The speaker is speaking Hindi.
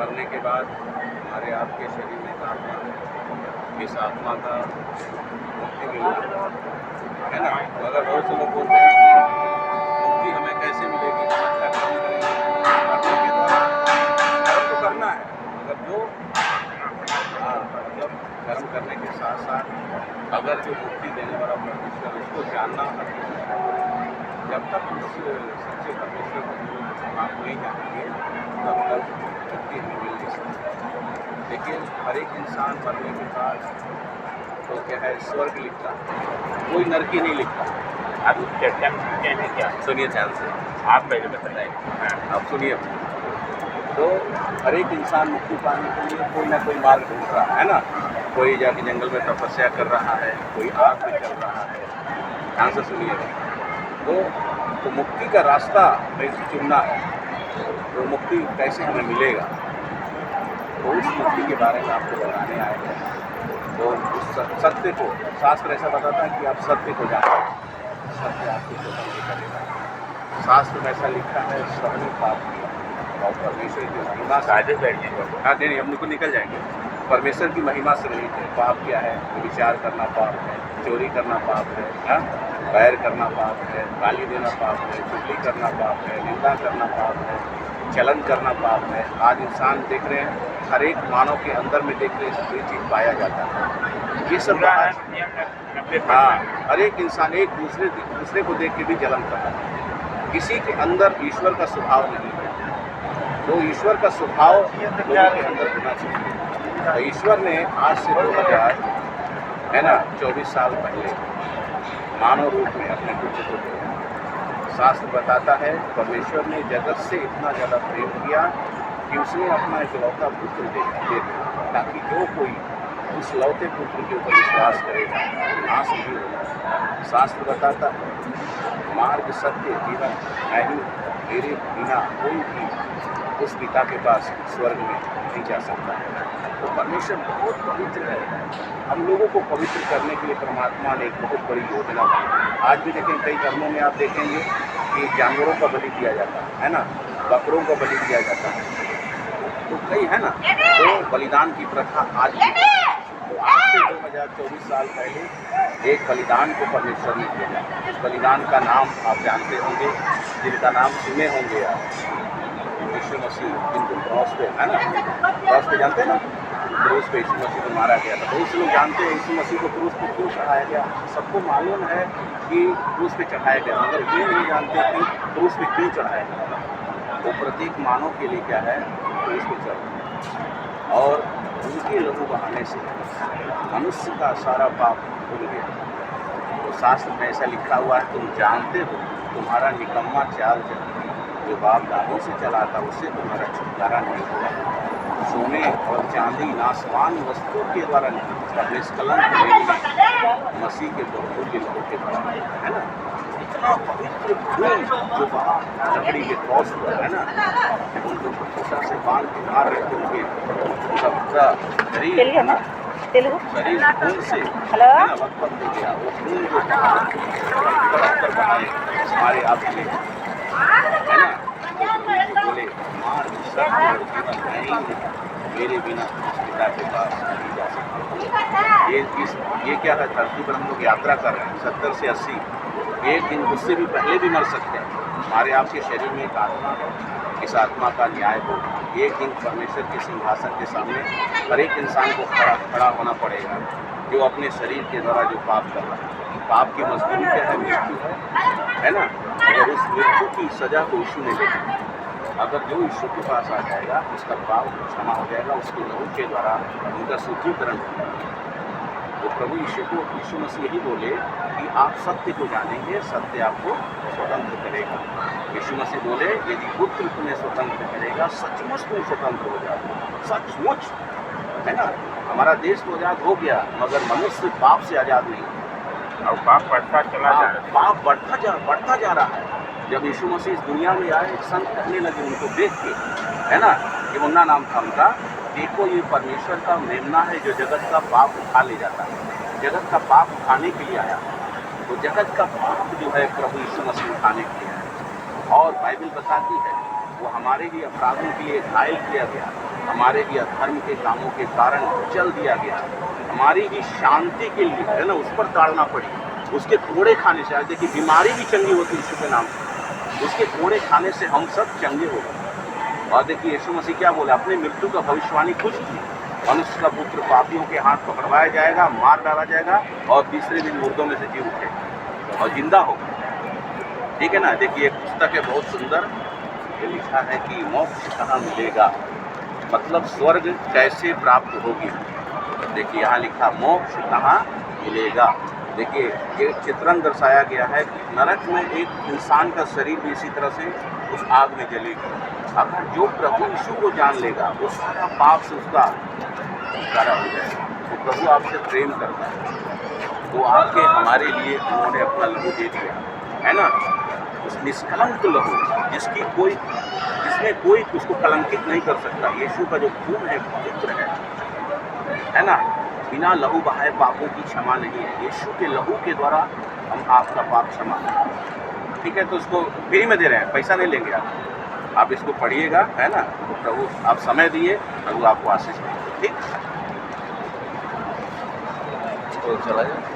मरने के बाद हमारे आपके शरीर में एक आत्मा है, इस आत्मा का मुक्ति मिलेगा, है ना। तो अगर बहुत से लोग बोलते हैं कि मुक्ति हमें कैसे मिलेगी, अच्छा कर्म करेंगे, करने के द्वारा कर्म तो करना है, मगर जो मतलब कर्म करने के साथ साथ अगर जो मुक्ति देने वाला परमेश्वर उसको जानना है, जब तक उस सच्चे परमेश्वर को आप नहीं जानेंगे तब तक मुक्ति हमें मिल नहीं सकती। लेकिन हर एक इंसान मरने के बाद तो क्या है, स्वर्ग लिखता है, कोई नरकी नहीं लिखता। आप उस चर्चा में सुनते हैं क्या? सुनिए ध्यान से, आप पहले बताइए। आप सुनिए। तो हर एक इंसान मुक्ति पाने के लिए कोई ना कोई मार्ग ढूंढ रहा है ना। कोई जाके जंगल में तपस्या कर रहा है, कोई आग में चल रहा है। ध्यान से सुनिएगा। तो मुक्ति का रास्ता हमें चुनना है। तो मुक्ति कैसे हमें मिलेगा, तो उस मुक्ति के बारे में आपको बताने आए हैं। तो उस सत्य को, शास्त्र ऐसा बताता है कि आप सत्य को जानो, सत्य आपको स्वतंत्र करेगा। शास्त्र में ऐसा लिखा है, सबने पाप किया और परमेश्वर की महिमा से नहीं, हम लोग निकल जाएंगे। परमेश्वर की महिमा से रहित है। पाप क्या है? विचार करना पाप है, चोरी करना पाप है, बैर करना पाप है, गाली देना पाप है, चुगली करना पाप है, निंदा करना पाप है, चलन करना पाप है। आज इंसान देख रहे हैं, हर एक मानव के अंदर में देख रहे हैं, ये चीज़ पाया जाता है। ये सब हर एक इंसान एक दूसरे को देख के भी जलन करता है। किसी के अंदर ईश्वर का स्वभाव नहीं है। तो ईश्वर का स्वभाव लोगों के अंदर होना चाहिए। तो ईश्वर ने आज से 24 साल पहले मानव रूप में अपने पुत्र को दिया। शास्त्र बताता है परमेश्वर ने जगत से इतना ज़्यादा प्रेम किया कि उसने अपना इकलौता पुत्र दे दिया, ताकि जो कोई उस लौते पुत्र के ऊपर विश्वास करेगा नाश नहीं होगा। शास्त्र बताता है मार्ग सत्य जीवन मैं ही, मेरे बिना कोई भी उस पिता के पास स्वर्ग में नहीं जा सकता है। तो परमेश्वर बहुत पवित्र है। हम लोगों को पवित्र करने के लिए परमात्मा ने एक बहुत बड़ी योजना बनाई। आज भी देखें, कई धर्मों में आप देखेंगे कि जानवरों का बलि दिया जाता है ना, बकरों का बलि दिया जाता है। तो कई है ना, तो बलिदान की प्रथा आज भी। तो आज से 2024 साल पहले एक बलिदान को परमेश्वर ने दिया। इस बलिदान का नाम आप जानते होंगे, जिनका नाम सुने होंगे आप, यीशु मसीह, जिनको क्रॉस पे, है ना, क्रॉस पे जानते हैं ना, क्रूस पे यीशु मसीह को मारा गया था। बहुत से लोग जानते हैं यीशु मसीह को क्रूस पे क्यों चढ़ाया गया। सबको मालूम है कि क्रूस पे चढ़ाया गया, मगर ये नहीं जानते कि क्रूस पे क्यों चढ़ाया गया। वो प्रत्येक मानव के लिए क्या है, क्रूस पे चढ़ा, और उनके लहू बहाने से मनुष्य का सारा पाप धुल गया। तो शास्त्र में ऐसा लिखा हुआ है, तुम जानते हो तुम्हारा निकम्मा चाल जो बाप दादों से चला था, उससे तुम्हारा छुटकारा नहीं हुआ। सोने और चांदी नाशवान वस्तुओं के द्वारा नहीं, निष्कलंक मसीह के बहुमूल्य लहू के द्वारा, है ना। इतना पवित्र खून जो बहा लकड़ी के क्रॉस पर, है ना, उनको कुत्ता से बांध के मार रहे थे, उनका पूरा शरीर, है ना, शरीर खून से लथपथ हो गया। वो खून जो बनाए हमारे आपके, है ना, बोले मार मेरे बिना पिता के पास नहीं जा सकते। ये क्या है, धरती पर हम लोग यात्रा कर रहे हैं 70 से 80, एक दिन उससे भी पहले भी मर सकते हैं। हमारे आपके शरीर में एक आत्मा है, इस आत्मा का न्याय हो। एक दिन परमेश्वर के सिंहासन के सामने हर एक इंसान को खड़ा होना पड़ेगा, जो अपने शरीर के द्वारा जो पाप कर रहा है। पाप की मजदूरी क्या है? मृत्यु है ना। अगर उस मृत्यु की सजा को यीशु ने दी, अगर जो यीशु के पास आ जाएगा उसका पाप क्षमा हो जाएगा, उसके लहू के द्वारा उनका शुद्धिकरण हो जाएगा। तो प्रभु यीशु मसीह यही बोले कि आप सत्य को जानेंगे, सत्य आपको स्वतंत्र करेगा। यीशु मसीह बोले यदि पुत्र तुम्हें स्वतंत्र करेगा, सचमुच तुम स्वतंत्र हो जाओगे। सचमुच, है ना। हमारा देश तो आज़ाद हो गया, मगर मनुष्य पाप से आज़ाद नहीं, और पाप बढ़ता चला जा रहा है। पाप बढ़ता जा रहा है। जब यीशु मसीह इस दुनिया में आए, एक संत कहने लगे उनको देख के, है ना, ये मुन्ना नाम था उनका, देखो ये परमेश्वर का मेमना है जो जगत का पाप उठा ले जाता है। जगत का पाप उठाने के लिए आया, तो जगत का पाप जो है प्रभु यीशु मसीह उठाने के लिए आया। और बाइबल बताती है वो हमारे ही अपराधों के लिए घायल किया गया, हमारे ही अधर्म के कामों के कारण जल दिया गया, हमारी ही शांति के लिए है ना, उस पर ताड़ना पड़ी। उसके कोड़े खाने से, आज देखिए बीमारी भी चंगी होती है यीशु के नाम से, उसके कोड़े खाने से हम सब चंगे हो गए। और देखिए यीशु मसीह क्या बोला, अपने मृत्यु का भविष्यवाणी कुछ की, मनुष्य का पुत्र पापियों के हाथ पकड़वाया जाएगा, मार डाला जाएगा और तीसरे दिन मुर्दों में से जी उठेगा और जिंदा होगा। ठीक है ना। देखिए एक पुस्तक है बहुत सुंदर, ये लिखा है कि मोक्ष कहाँ मिलेगा, मतलब स्वर्ग कैसे प्राप्त होगी। देखिए यहाँ लिखा मोक्ष कहाँ मिलेगा। देखिए एक चित्रण दर्शाया गया है कि नरक में एक इंसान का शरीर भी इसी तरह से उस आग में जलेगी। अगर जो प्रभु यीशु को जान लेगा वो सारा पाप से उसका छुटकारा हो जाएगा। तो प्रभु आपसे प्रेम करता है, तो आपके हमारे लिए उन्होंने अपना लहू दे दिया है ना, उस निष्कलंक लहू जिसमें कोई उसको कलंकित नहीं कर सकता। यीशु का जो खून है पवित्र है ना, बिना लहू बहाए पापों की क्षमा नहीं है। यीशु के लहू के द्वारा हम आपका पाप क्षमा, ठीक है। तो उसको फ्री में दे रहे हैं, पैसा नहीं लेंगे आप इसको पढ़िएगा है ना। तो प्रभु आप समय दिए, प्रभु आपको आशीष दें। ठीक, तो चला जाए।